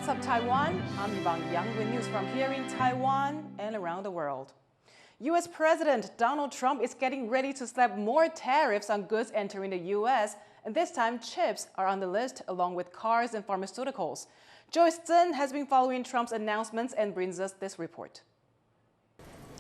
What's up, Taiwan? I'm Yvonne with news from here in Taiwan and around the world. U.S. President Donald Trump is getting ready to slap more tariffs on goods entering the U.S., and this time chips are on the list along with cars and pharmaceuticals. Joyce Zhen has been following Trump's announcements and brings us this report.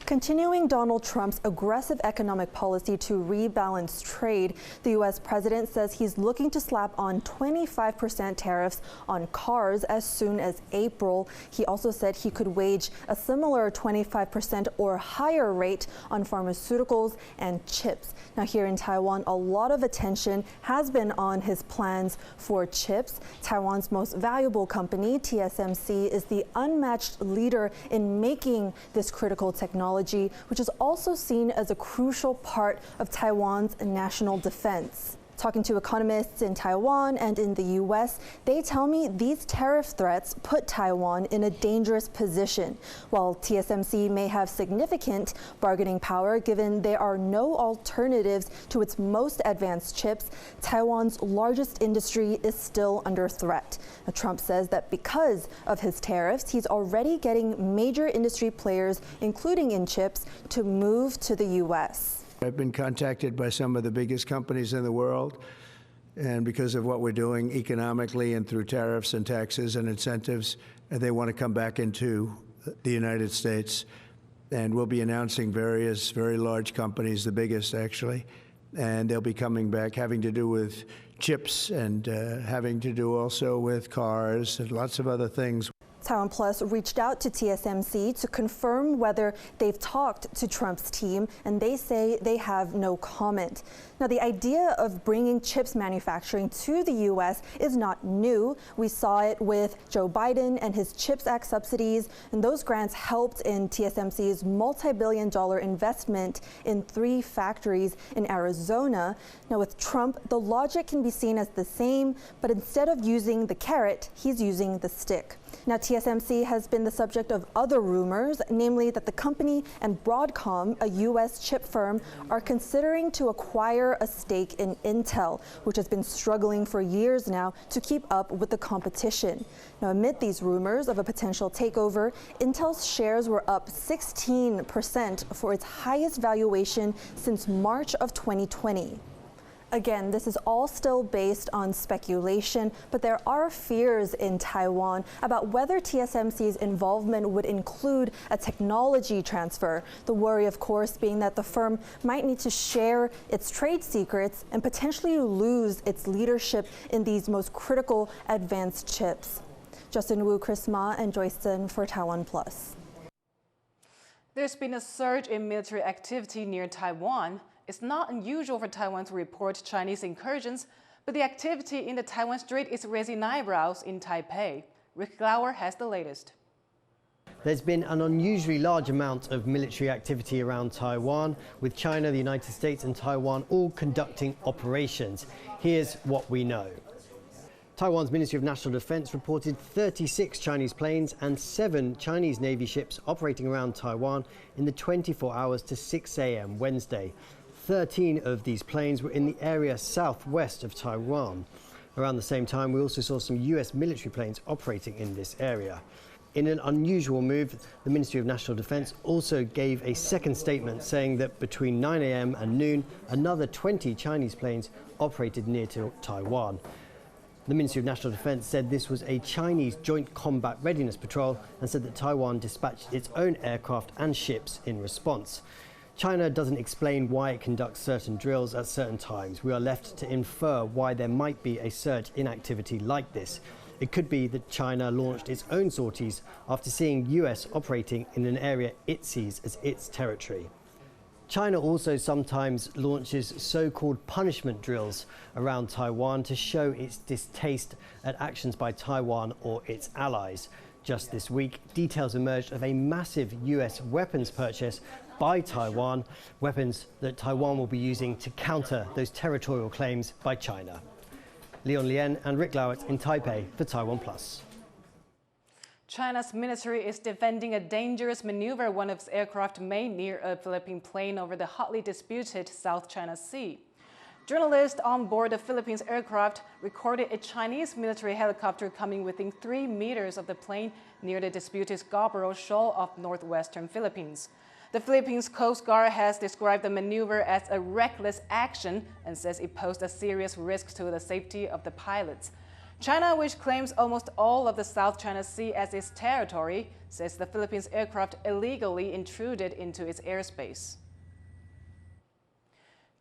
Continuing Donald Trump's aggressive economic policy to rebalance trade, the U.S. president says he's looking to slap on 25% tariffs on cars as soon as April. He also said he could wage a similar 25% or higher rate on pharmaceuticals and chips. Now, here in Taiwan, a lot of attention has been on his plans for chips. Taiwan's most valuable company, TSMC, is the unmatched leader in making this critical technology, which is also seen as a crucial part of Taiwan's national defense. Talking to economists in Taiwan and in the U.S., they tell me these tariff threats put Taiwan in a dangerous position. While TSMC may have significant bargaining power given there are no alternatives to its most advanced chips, Taiwan's largest industry is still under threat. Now, Trump says that because of his tariffs, he's already getting major industry players, including in chips, to move to the U.S. I've been contacted by some of the biggest companies in the world, and because of what we're doing economically and through tariffs and taxes and incentives, they want to come back into the United States. And we'll be announcing various very large companies, the biggest actually, and they'll be coming back having to do with chips and having to do also with cars and lots of other things. TaiwanPlus reached out to TSMC to confirm whether they've talked to Trump's team, and they say they have no comment. Now, the idea of bringing chips manufacturing to the U.S. is not new. We saw it with Joe Biden and his CHIPS Act subsidies, and those grants helped in TSMC's multi-billion-dollar investment in 3 factories in Arizona. Now, with Trump, the logic can be seen as the same, but instead of using the carrot, he's using the stick. Now, TSMC has been the subject of other rumors, namely that the company and Broadcom, a U.S. chip firm, are considering to acquire a stake in Intel, which has been struggling for years now to keep up with the competition. Now, amid these rumors of a potential takeover, Intel's shares were up 16% for its highest valuation since March of 2020. Again, this is all still based on speculation, but there are fears in Taiwan about whether TSMC's involvement would include a technology transfer. The worry, of course, being that the firm might need to share its trade secrets and potentially lose its leadership in these most critical advanced chips. Justin Wu, Chris Ma, and Joyce Zhen for TaiwanPlus. There's been a surge in military activity near Taiwan. It's not unusual for Taiwan to report Chinese incursions, but the activity in the Taiwan Strait is raising eyebrows in Taipei. Rick Lauer has the latest. There's been an unusually large amount of military activity around Taiwan, with China, the United States and Taiwan all conducting operations. Here's what we know. Taiwan's Ministry of National Defense reported 36 Chinese planes and 7 Chinese Navy ships operating around Taiwan in the 24 hours to 6 a.m. Wednesday. 13 of these planes were in the area southwest of Taiwan. Around the same time, we also saw some US military planes operating in this area. In an unusual move, the Ministry of National Defense also gave a second statement saying that between 9 a.m. and noon, another 20 Chinese planes operated near to Taiwan. The Ministry of National Defense said this was a Chinese Joint Combat Readiness Patrol and said that Taiwan dispatched its own aircraft and ships in response. China doesn't explain why it conducts certain drills at certain times. We are left to infer why there might be a surge in activity like this. It could be that China launched its own sorties after seeing US operating in an area it sees as its territory. China also sometimes launches so-called punishment drills around Taiwan to show its distaste at actions by Taiwan or its allies. Just this week, details emerged of a massive US weapons purchase by Taiwan, weapons that Taiwan will be using to counter those territorial claims by China. Leon Lien and Rick Lauert in Taipei for TaiwanPlus. China's military is defending a dangerous maneuver one of its aircraft made near a Philippine plane over the hotly disputed South China Sea. Journalists on board the Philippines aircraft recorded a Chinese military helicopter coming within 3 meters of the plane near the disputed Scarborough Shoal of northwestern Philippines. The Philippines Coast Guard has described the maneuver as a reckless action and says it posed a serious risk to the safety of the pilots. China, which claims almost all of the South China Sea as its territory, says the Philippines aircraft illegally intruded into its airspace.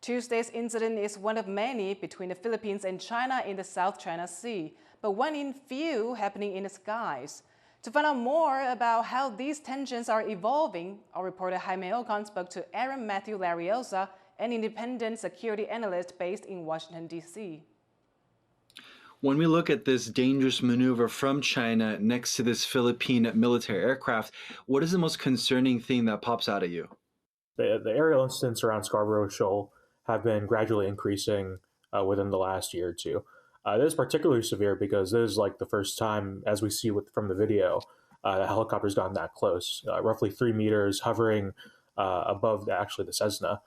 Tuesday's incident is one of many between the Philippines and China in the South China Sea, but one in few happening in the skies. To find out more about how these tensions are evolving, our reporter Jaime Ocon spoke to Aaron Matthew Lariosa, an independent security analyst based in Washington, D.C. When we look at this dangerous maneuver from China next to this Philippine military aircraft, what is the most concerning thing that pops out at you? The aerial incidents around Scarborough Shoal have been gradually increasing within the last year or two. This is particularly severe because this is like the first time, as we see from the video, the helicopter's gotten that close, roughly 3 meters, hovering above the Cessna,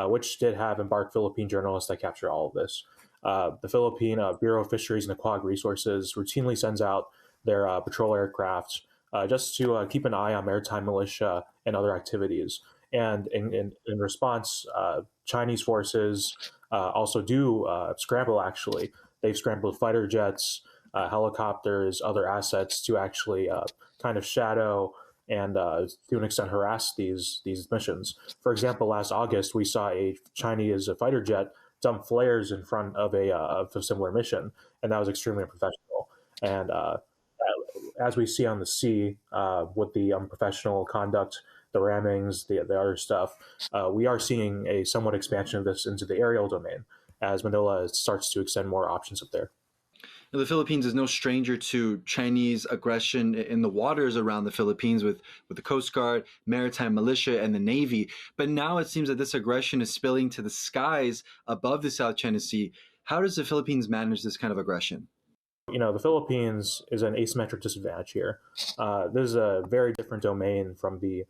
which did have embarked Philippine journalists that captured all of this. The Philippine Bureau of Fisheries and Aquatic Resources routinely sends out their patrol aircraft just to keep an eye on maritime militia and other activities. And in response, Chinese forces also do scramble, actually. They've scrambled fighter jets, helicopters, other assets to actually kind of shadow and to an extent harass these missions. For example, last August, we saw a Chinese fighter jet dump flares in front of a similar mission, and that was extremely unprofessional. And as we see on the sea with the unprofessional conduct, the rammings, the other stuff, we are seeing a somewhat expansion of this into the aerial domain as Manila starts to extend more options up there. Now, the Philippines is no stranger to Chinese aggression in the waters around the Philippines with the Coast Guard, maritime militia, and the Navy. But now it seems that this aggression is spilling to the skies above the South China Sea. How does the Philippines manage this kind of aggression? You know, the Philippines is an asymmetric disadvantage here. This is a very different domain from the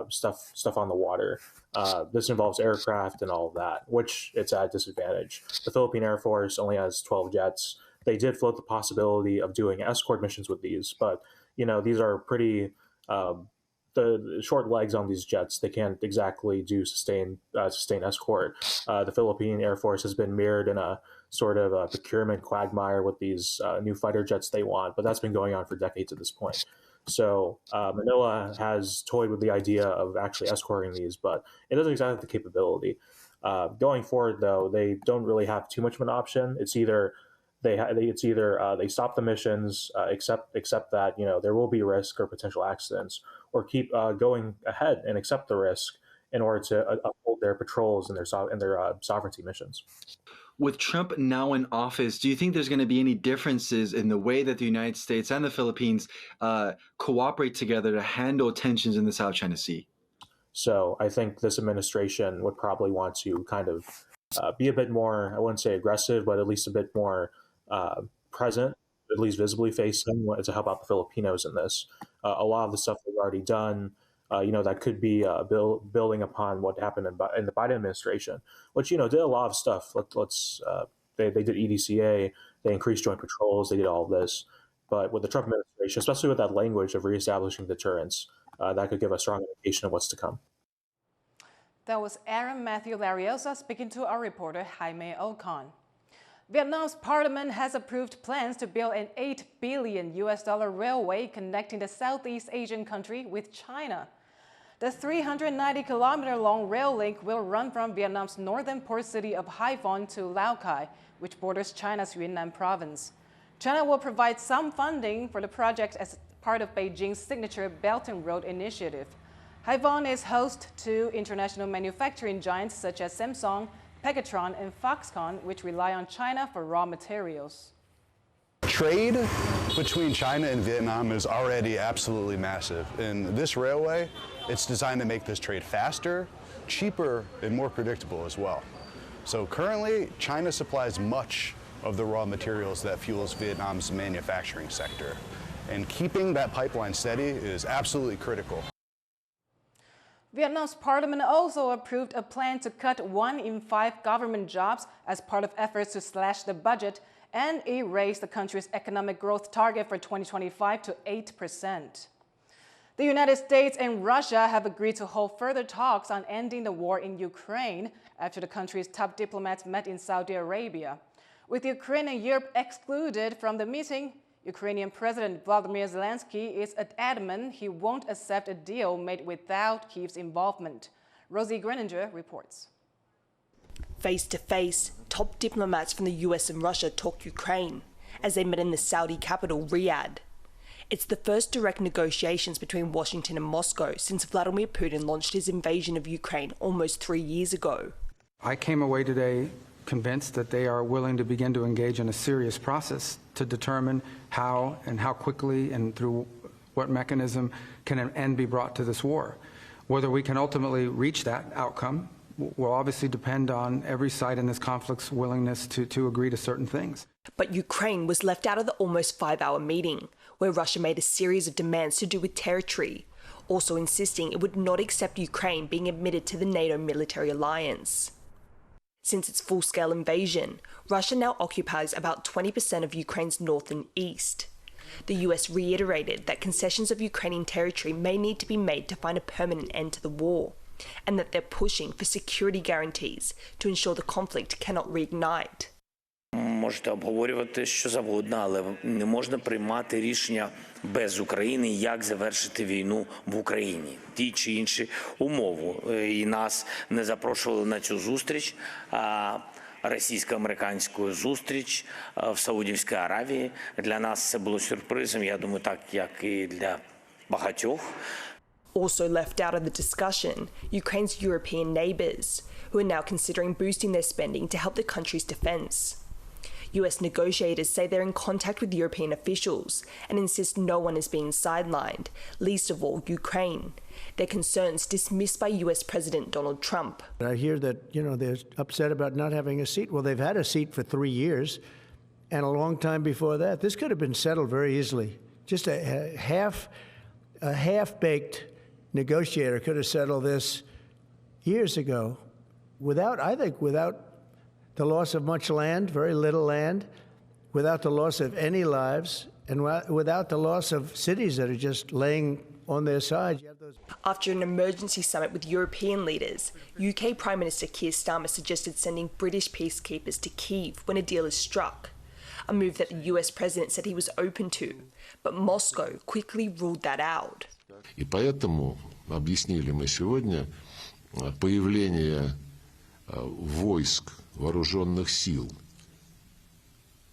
stuff on the water. This involves aircraft and all of that, which it's at a disadvantage. The Philippine Air Force only has 12 jets. They did float the possibility of doing escort missions with these, but you know, these are pretty the short legs on these jets. They can't exactly do sustain escort. The Philippine Air Force has been mirrored in a sort of a procurement quagmire with these new fighter jets they want, but that's been going on for decades at this point. So Manila has toyed with the idea of actually escorting these, but it doesn't exactly have the capability. Going forward, though, they don't really have too much of an option. It's either they stop the missions, accept that there will be risk or potential accidents, or keep going ahead and accept the risk in order to uphold their patrols and their sovereignty missions. With Trump now in office, do you think there's going to be any differences in the way that the United States and the Philippines cooperate together to handle tensions in the South China Sea? So I think this administration would probably want to kind of be a bit more, I wouldn't say aggressive, but at least a bit more present, at least visibly facing, to help out the Filipinos in this. A lot of the stuff they've already done, that could be building upon what happened in the Biden administration, which, did a lot of stuff. They did EDCA, they increased joint patrols, they did all of this. But with the Trump administration, especially with that language of reestablishing deterrence, that could give a strong indication of what's to come. That was Aaron Matthew Lariosa speaking to our reporter Jaime Ocon. Vietnam's parliament has approved plans to build an $8 billion railway connecting the Southeast Asian country with China. The 390-kilometer-long rail link will run from Vietnam's northern port city of Haiphong to Lao Cai, which borders China's Yunnan province. China will provide some funding for the project as part of Beijing's signature Belt and Road initiative. Yvonne is host to international manufacturing giants such as Samsung, Pegatron, and Foxconn, which rely on China for raw materials. Trade between China and Vietnam is already absolutely massive. And this railway, it's designed to make this trade faster, cheaper, and more predictable as well. So currently, China supplies much of the raw materials that fuels Vietnam's manufacturing sector. And keeping that pipeline steady is absolutely critical. Vietnam's parliament also approved a plan to cut 1 in 5 government jobs as part of efforts to slash the budget and erase the country's economic growth target for 2025 to 8%. The United States and Russia have agreed to hold further talks on ending the war in Ukraine after the country's top diplomats met in Saudi Arabia. With Ukraine and Europe excluded from the meeting, Ukrainian President Volodymyr Zelensky is adamant he won't accept a deal made without Kyiv's involvement. Rosie Greninger reports. Face-to-face, top diplomats from the US and Russia talked Ukraine as they met in the Saudi capital, Riyadh. It's the first direct negotiations between Washington and Moscow since Vladimir Putin launched his invasion of Ukraine almost 3 years ago. I came away today convinced that they are willing to begin to engage in a serious process to determine how and how quickly and through what mechanism can an end be brought to this war. Whether we can ultimately reach that outcome will obviously depend on every side in this conflict's willingness to agree to certain things. But Ukraine was left out of the almost 5-hour meeting, where Russia made a series of demands to do with territory, also insisting it would not accept Ukraine being admitted to the NATO military alliance. Since its full-scale invasion, Russia now occupies about 20% of Ukraine's north and east. The US reiterated that concessions of Ukrainian territory may need to be made to find a permanent end to the war, and that they're pushing for security guarantees to ensure the conflict cannot reignite. Можете обговорювати що завгодно, але не можна приймати рішення без України, як завершити війну в Україні. Ті чи інші умови. І нас не запрошували на цю зустріч, російсько-американську зустріч в Саудівській Аравії. Для нас це було сюрпризом, я думаю, так, як і для багатьох. Also left out of the discussion, Ukraine's European neighbours, who are now considering boosting their spending to help the country's defence. US negotiators say they're in contact with European officials and insist no one is being sidelined, least of all Ukraine. Their concerns dismissed by US President Donald Trump. I hear that, they're upset about not having a seat. Well, they've had a seat for 3 years and a long time before that. This could have been settled very easily. Just a half-baked negotiator could have settled this years ago without the loss of much land, very little land, without the loss of any lives, and without the loss of cities that are just laying on their side. After an emergency summit with European leaders, UK Prime Minister Keir Starmer suggested sending British peacekeepers to Kyiv when a deal is struck, a move that the US president said he was open to, but Moscow quickly ruled that out. И поэтому объяснили мы сегодня появление войск, вооруженных сил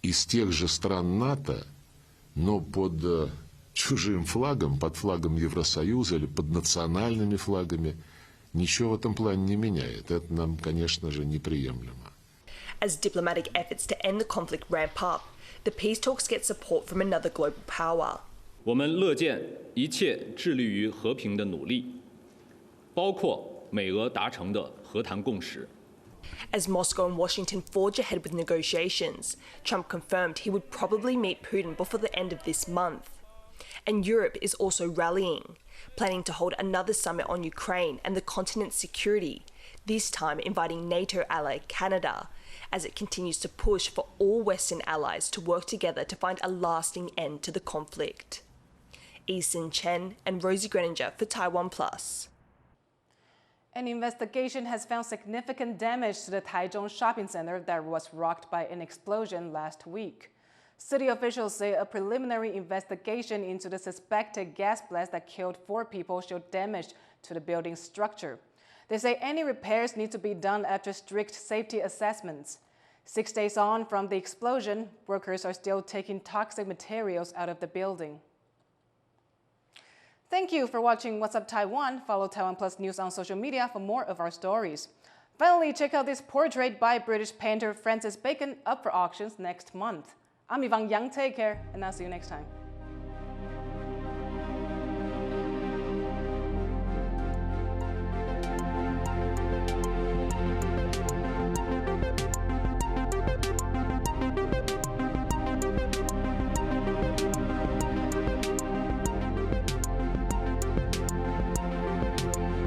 из тех же стран НАТО, но под чужим флагом, под флагом Евросоюза или под национальными флагами, ничего в этом плане не меняет. Это нам, конечно же, неприемлемо. As diplomatic efforts to end the conflict ramp up, the peace talks get support from another global power. 我们乐见一切致力于和平的努力，包括美俄达成的和谈共识。 As Moscow and Washington forge ahead with negotiations, Trump confirmed he would probably meet Putin before the end of this month. And Europe is also rallying, planning to hold another summit on Ukraine and the continent's security, this time inviting NATO ally Canada, as it continues to push for all Western allies to work together to find a lasting end to the conflict. Eason Chen and Rosie Greninger for TaiwanPlus. An investigation has found significant damage to the Taichung shopping center that was rocked by an explosion last week. City officials say a preliminary investigation into the suspected gas blast that killed 4 people showed damage to the building's structure. They say any repairs need to be done after strict safety assessments. 6 days on from the explosion, workers are still taking toxic materials out of the building. Thank you for watching What's Up Taiwan. Follow TaiwanPlus News on social media for more of our stories. Finally, check out this portrait by British painter Francis Bacon up for auctions next month. I'm Yvonne. Take care, and I'll see you next time.